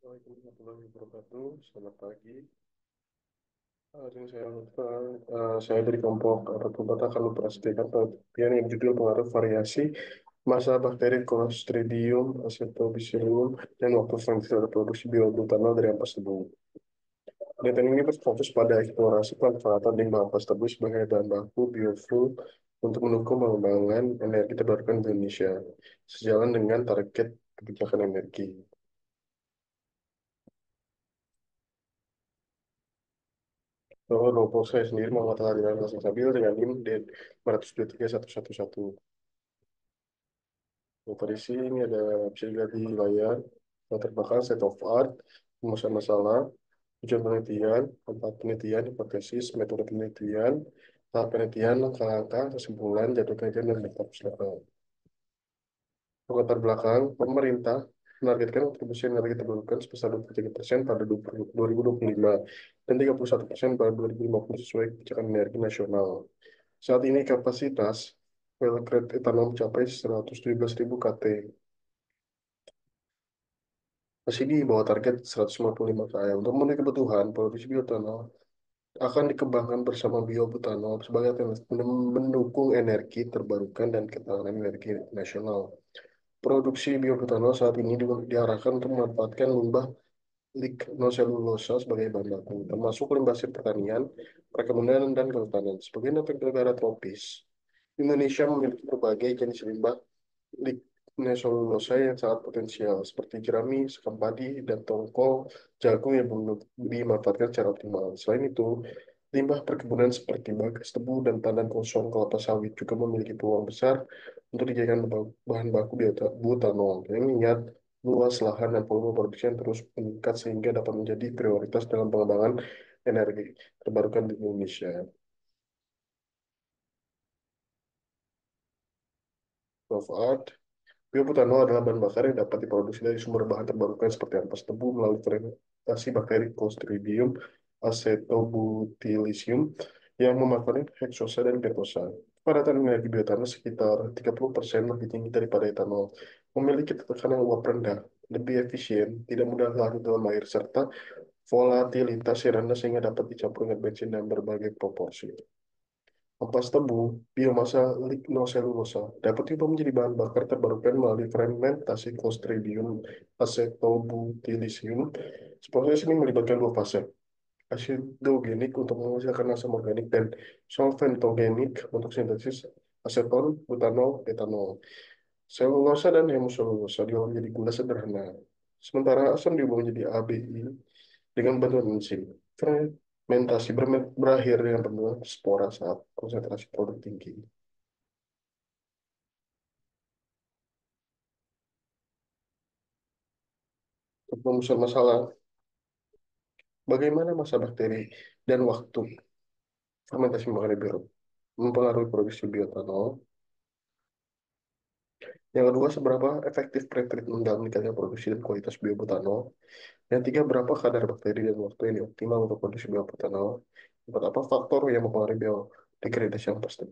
Waalaikumsalam warahmatullahi wabarakatuh. Selamat pagi. Yang saya lakukan, saya dari kelompok Batubara akan memperhatikan penelitian yang judul pengaruh variasi massa bakteri Clostridium acetobacillum dan waktu fermentasi terhadap produksi biobutanol dari ampas tebu. Penelitian ini berfokus pada eksplorasi pemanfaatan limbah ampas tebu sebagai bahan baku biofuel untuk mendukung pengembangan energi terbarukan di Indonesia, sejalan dengan target kebijakan energi. Bahwa kelompok saya sendiri mengatakan aliran rasa stabil dengan NIM di 423.111. Nutrisi ini ada bisa dilihat di layar. Yang terbakar state of art, rumusan masalah, tujuan penelitian, tempat penelitian, hipotesis, metode penelitian, tahap penelitian, langkah-langkah, kesimpulan, jadwal penelitian, dan daftar puslapel. Latar belakang, pemerintah menargetkan kontribusi energi terbarukan sebesar 23% pada 2025 dan 31% pada 2050 sesuai kebijakan energi nasional. Saat ini kapasitas well grade etanol mencapai 117.000 kT, masih di bawah target 155 km. Untuk memenuhi kebutuhan, produksi bioetanol akan dikembangkan bersama biobutanol sebagai alternatif mendukung energi terbarukan dan ketahanan energi nasional. Produksi biobutanol saat ini diarahkan untuk memanfaatkan limbah lignoselulosa sebagai bahan baku, termasuk limbah hasil pertanian, perkebunan, dan kehutanan. Sebagai negara tropis, Indonesia memiliki berbagai jenis limbah lignoselulosa yang sangat potensial, seperti jerami, sekam padi, dan tongkol jagung yang belum dimanfaatkan secara optimal. Selain itu, limbah perkebunan seperti bagas tebu dan tandan kosong kelapa sawit juga memiliki peluang besar untuk dijadikan bahan baku bioetanol. Yang mengingat luas lahan dan volume produksi yang terus meningkat sehingga dapat menjadi prioritas dalam pengembangan energi terbarukan di Indonesia. Of art, biobutanol adalah bahan bakar yang dapat diproduksi dari sumber bahan terbarukan seperti ampas tebu melalui fermentasi bakteri Clostridium acetobutylicium yang memanfaatkan heksosa dan pentosa. Kepadatan energi bioetanol sekitar 30% lebih tinggi daripada etanol, memiliki tekanan uap rendah, lebih efisien, tidak mudah larut dalam air, serta volatilitas yang rendah sehingga dapat dicampur dengan bensin dalam berbagai proporsi. Ampas tebu, biomasa lignoselulosa dapat diubah menjadi bahan bakar terbarukan melalui fermentasi Clostridium acetobutylicium. Proses ini melibatkan dua fase, asidogenik untuk menghasilkan asam organik dan solventogenik untuk sintesis aseton, butanol, etanol. Selulosa dan hemoselulosa diolah menjadi gula sederhana, sementara asam diubah menjadi ABI dengan bantuan enzim. Fermentasi berakhir dengan pembentukan spora saat konsentrasi produk tinggi. Untuk memusat masalah, bagaimana masa bakteri dan waktu fermentasi mempengaruhi produksi bioetanol. Yang kedua, seberapa efektif pretreatment dalam meningkatkan produksi dan kualitas biobutanol. Yang tiga, berapa kadar bakteri dan waktu yang optimal untuk produksi biobutanol. Empat, apa faktor yang mempengaruhi biodegradasi yang pasti.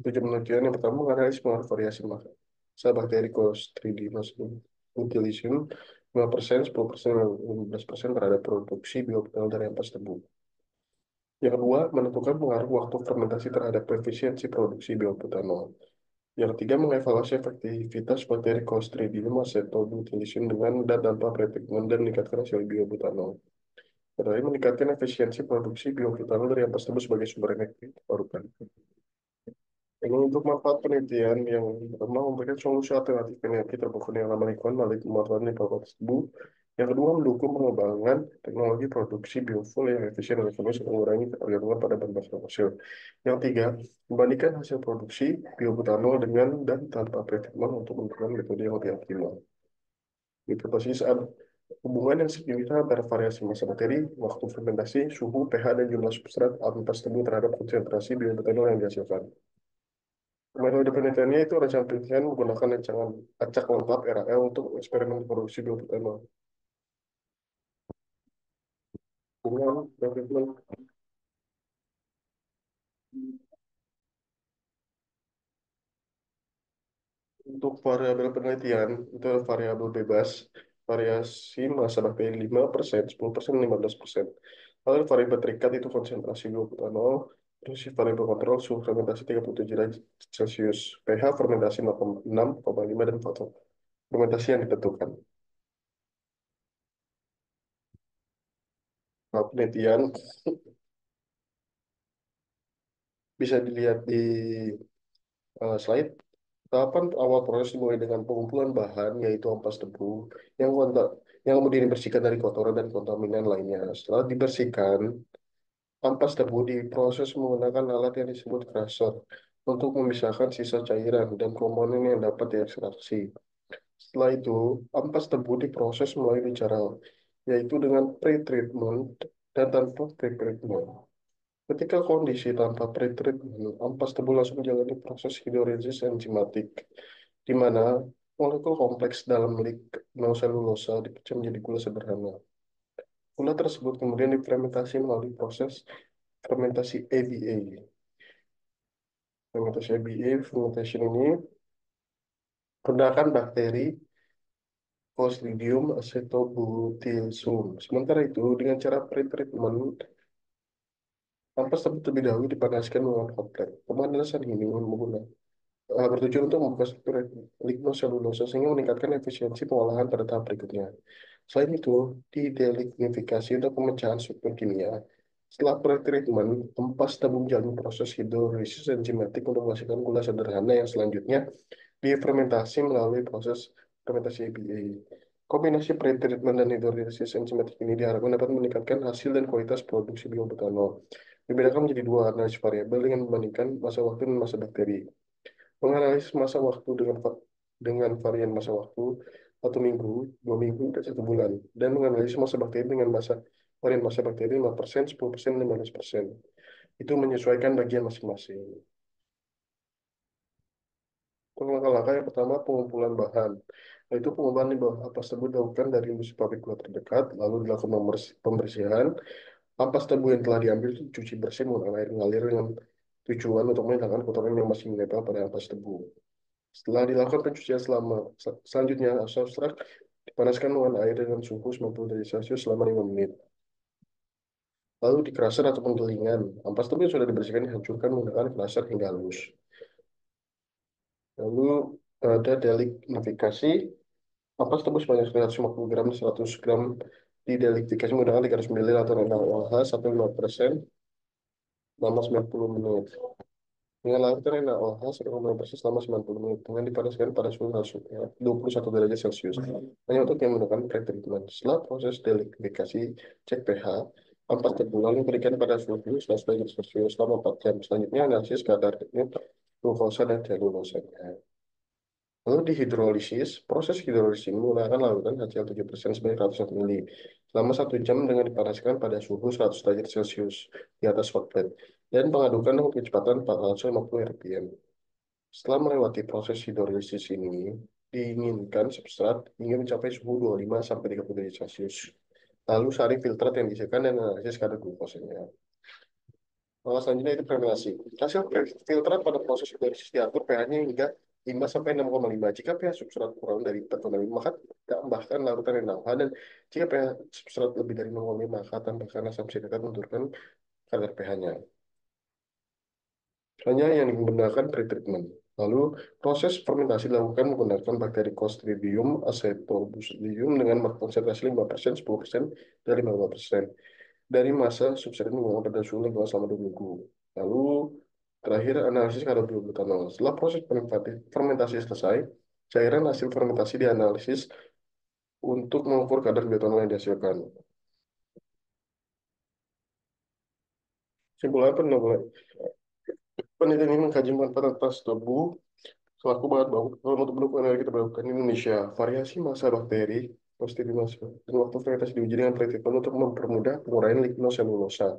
Tujuh penelitian yang pertama menganalisis pengaruh variasi massa bakteri Clostridium botulism 5%, 10%, 15% terhadap produksi biobutanol dari ampas tebu. Yang kedua, menentukan pengaruh waktu fermentasi terhadap efisiensi produksi biobutanol. Yang ketiga, mengevaluasi efektivitas bakteri Clostridium acetobutylicium dengan dan tanpa pretreatment dan meningkatkan hasil biobutanol. Terakhir, meningkatkan efisiensi produksi biobutanol dari ampas tebu sebagai sumber energi terbarukan. Ini untuk manfaat penelitian yang pertama memberikan solusi alternatif energi terbarukan yang ramah lingkungan melalui pemanfaatan limbah ampas tebu. Yang kedua, mendukung pengembangan teknologi produksi biofuel yang efisien dan ekonomis untuk mengurangi ketergantungan pada bahan bakar fosil. Yang tiga, membandingkan hasil produksi biobutanol dengan dan tanpa pretreatment untuk menentukan metode yang lebih optimal. Hipotesis ada hubungan yang signifikan antara variasi massa bakteri, waktu fermentasi, suhu, pH, dan jumlah substrat ampas tebu terhadap konsentrasi biobutanol yang dihasilkan. Metode penelitiannya itu rencana penelitian menggunakan rancangan acak lengkap RAL untuk eksperimen produksi biobutanol. Dengan komitmen untuk variabel penelitian itu variabel bebas variasi massa bakteri 5%, 10%, 15%. Lalu variabel terikat itu konsentrasi biobutanol, terus si variabel kontrol suhu fermentasi 37 derajat Celcius, pH fermentasi 6,5 dan faktor fermentasi yang ditentukan. Nah, penelitian bisa dilihat di slide. Tahapan awal proses dimulai dengan pengumpulan bahan, yaitu ampas tebu, yang yang kemudian dibersihkan dari kotoran dan kontaminan lainnya. Setelah dibersihkan, ampas tebu diproses menggunakan alat yang disebut crusher untuk memisahkan sisa cairan dan komponen yang dapat diekstraksi. Setelah itu, ampas tebu diproses melalui cara, yaitu dengan pre-treatment dan tanpa pre-treatment. Ketika kondisi tanpa pretreatment, ampas tebu langsung menjalani proses hidrolisis enzimatik, di mana molekul kompleks dalam lignoselulosa dipecah menjadi gula sederhana. Gula tersebut kemudian difermentasi melalui proses fermentasi ABA. Fermentasi ABA, fermentation ini menggunakan bakteri Clostridium acetobutylsum. Sementara itu, dengan cara pretreatment, ampas tebu terlebih dahulu dipanaskan menggunakan hot plate. Pemanasan ini menggunakan bertujuan untuk membuka struktur lignoselulosa sehingga meningkatkan efisiensi pengolahan pada tahap berikutnya. Selain itu, didelignifikasi untuk pemecahan struktur kimia. Setelah pretreatment, ampas tebu menjalani proses hidrolisis enzimatik untuk menghasilkan gula sederhana yang selanjutnya difermentasi melalui proses fermentasi ABA. Kombinasi pretreatment dan hidrolisis enzimatik ini diharapkan dapat meningkatkan hasil dan kualitas produksi biobutanol. Dibedakan menjadi dua analisis variabel dengan membandingkan masa waktu dan masa bakteri. Menganalisis masa waktu dengan varian masa waktu 1 minggu, 2 minggu, dan 1 bulan. Dan menganalisis masa bakteri dengan varian masa bakteri 5%, 10%, 15%. Itu menyesuaikan bagian masing-masing. Untuk langkah-langkah yang pertama, pengumpulan bahan. Yaitu pengumpulan di bawah ampas tebu dilakukan dari industri pabrik gula terdekat, lalu dilakukan pembersihan. Ampas tebu yang telah diambil itu dicuci bersih menggunakan air mengalir dengan tujuan untuk menghilangkan kotoran yang masih menempel pada ampas tebu. Setelah dilakukan pencucian selanjutnya substrak dipanaskan dengan air dengan suhu 90 derajat Celcius selama 5 menit. Lalu di crusher atau penggilingan, ampas tebu yang sudah dibersihkan dihancurkan menggunakan crusher hingga halus. Lalu ada delignifikasi, ampas tebu sebanyak 150 gram 100 gram didelignifikasi menggunakan 300 ml atau rendah OH 1,5% selama 90 menit. Dengan larutan NaOH 1,5% selama 90 menit dengan dipanaskan pada suhu 21 derajat Celcius hanya untuk yang menggunakan pretreatment. Setelah proses delignifikasi, cek pH, ampas tebu lalu berikan pada suhu 100 derajat Celcius selama 4 jam. Selanjutnya analisis kadar glukosa dan selulosanya. Lalu di hidrolisis, proses hidrolisis ini menggunakan larutan HCl7% sebanyak 100 ml selama 1 jam dengan dipanaskan pada suhu 100 derajat Celcius di atas hot plate dan pengadukan dengan kecepatan 450 rpm. Setelah melewati proses hidrolisis ini, diinginkan substrat hingga mencapai suhu 25 sampai 30 derajat Celcius. Lalu saring filtrat yang disediakan dan analisis kadar glukosanya. Selanjutnya itu fermentasi. Hasil filtrat pada proses hidrolisis diatur pH-nya hingga 5 sampai 6,5. Jika pH substrat kurang dari 4,5, maka tambahkan larutan yang NaOH, dan jika pH substrat lebih dari 0,5, maka tambahkan asam silikat menurunkan kadar pH-nya. Hanya yang digunakan pretreatment. Lalu, proses fermentasi dilakukan menggunakan bakteri Clostridium acetobacillum dengan konsentrasi 5%, 10%, dan 15%. Dari masa substrat menggunakan pada suhu lingkungan selama 2 minggu. Lalu, terakhir analisis kadar biobutanol. Setelah proses fermentasi selesai, cairan hasil fermentasi dianalisis untuk mengukur kadar bioetanol yang dihasilkan. Simpulan penelitian penelitian ini mengkaji manfaat atas tebu selaku bahan baku untuk mendukung energi terbarukan di Indonesia. Variasi massa bakteri, positivitas, dan waktu fermentasi diuji dengan pretreatment untuk mempermudah penguraian lignoselulosa.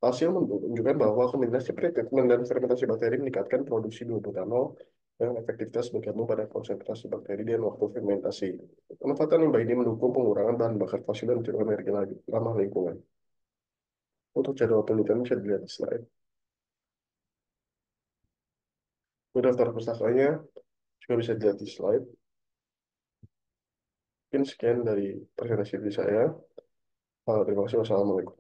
Hasil menunjukkan bahwa kombinasi pretreatment dan fermentasi bakteri meningkatkan produksi biobutanol dan efektivitas bergantung pada konsentrasi bakteri dan waktu fermentasi. Pemanfaatan limbah ini mendukung pengurangan bahan bakar fosil dan menciptakan energi ramah lingkungan. Untuk jadwal penelitian bisa dilihat di slide. Untuk daftar pustakanya juga bisa dilihat di slide. Mungkin mungkin sekian dari presentasi dari saya. Terima kasih. Wassalamualaikum.